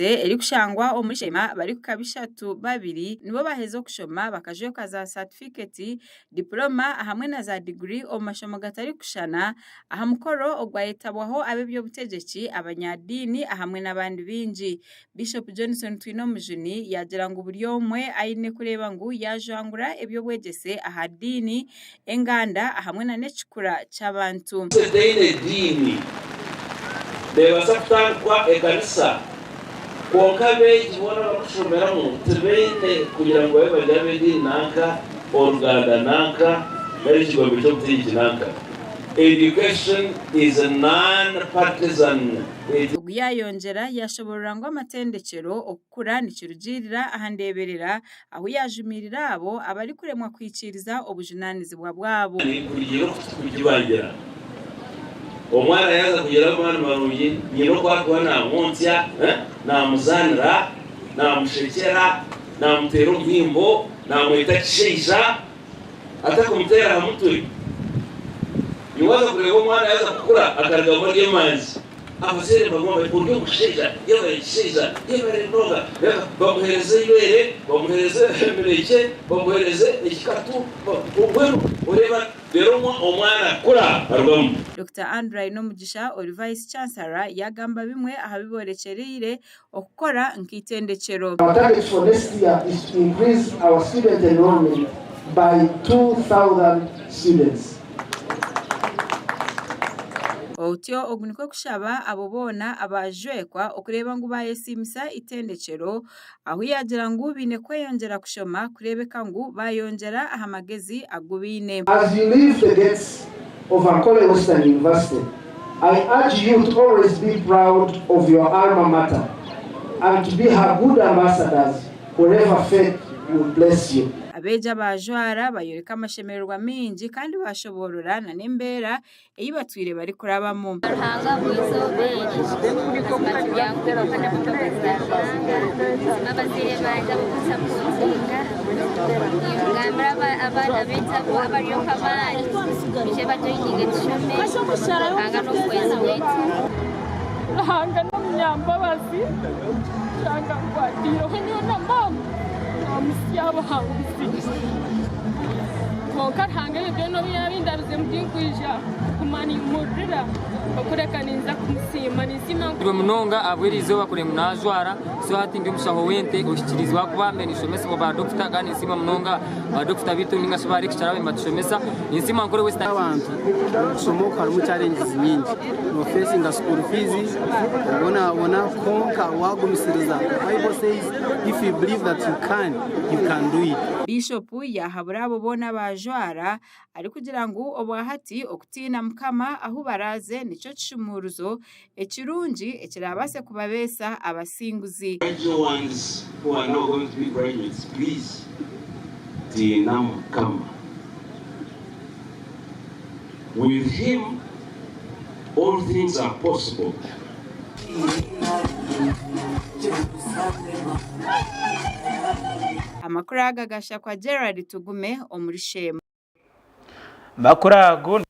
eri kushangwa omuri Sheema bari kukabishatu babiri nibo bahezo kushoma bakaje kaza certificate diploma hamwe na za degree omu mashomo gatari kushana aha mukoro ogwayetabwaho abebyo butegeki abanyadini hamwe n'abandi bingi. Bishop Johnson Twino Mujuni yagira ngo buri omwe ayine kureba ngo yajangura ebyo bwegese aha dini enganda hamwe na nekikura cy'abantu. Diini debasafutangwa ekanisa konkabe kibona bakushomeramo tebene kugira ngo babe bajyabe nanka oruganda nanka bari kigombe cyo gutegeka nanka. Education is a non-partisan. Yayongera yashoborera ngo amatendekero okukura nikirugirira ahandeberera aho yajumirira abo abari kuremwa kwikiriza obujunanizibwa bwabo. Kurigiro kukibangira omwana yaza kugera mwana marungi nyino kwa na montya na muzanira na mushekera na mutero mpimbo na mwita kisheisha atakumutera hamuturi niwaza kureba omwana yaza kukura akaraga muri emanzi abasere bagomba buryo kusheja yewe kisheja yewe noga bamuhereze ibere bamuhereze emireke bamuhereze ikikatu ubwero ureba rero omwana kura arwamu. Dr. Andrew Nomugisha ori Vice Chancellor yagamba bimwe ahabiborekerire okukora nkitendekero. Our target for next year is to increase our student enrollment by 2,000 students. Otyo oguniko kushaba abo bona abajwekwa okureba ngo bayesimisa itendekero aho yagira ngo bine kweyongera kushoma kurebeka ngo bayongera ahamagezi agubine. As you leave the gates of Ankole Western University, I urge you to always be proud of your alma mater and to be her good ambassadors wherever fate will bless you. Abeja bajwara bayoreka amashemererwa mingi kandi bashoborora na nembera eyibatwire bari kurabamo. Hanga mwizo beri kubyakura kana abazire baza kusapotinga ngambara abana beta abariyo kabari bije bajoyininge tushome hanga no kweza wetu hanga no myambabazi cyangwa kwatiro henyo na mama amusyabo hangisi konkarhanga ibyo no byabindaruze mubyinkwija kumani murira bakurekaniza kumusima nizima ngo munonga abwirizo bakure munazwara so hatinge mushaho wente ushikirizwa kubambe nishomesa ngo ba doctor gani sima munonga ba doctor bitu ninga shobari kicharabe matshomesa nizima nkore west abantu somoka mu challenges nyingi no facing the school fees wana konka wagumisiriza. Bible says if you believe that you can do it. Bishop yahabura abo bona bajwara ari kugira ngo obwahati okutina mukama aho baraze nico kishumuruzo ekirungi ekirabase kubabesa abasinguzi. Ones who are not going to be graduates, please dinam come. With him all things are possible. Amakuru agagasha kwa Gerard Tugume omuri Sheema. Makuru ago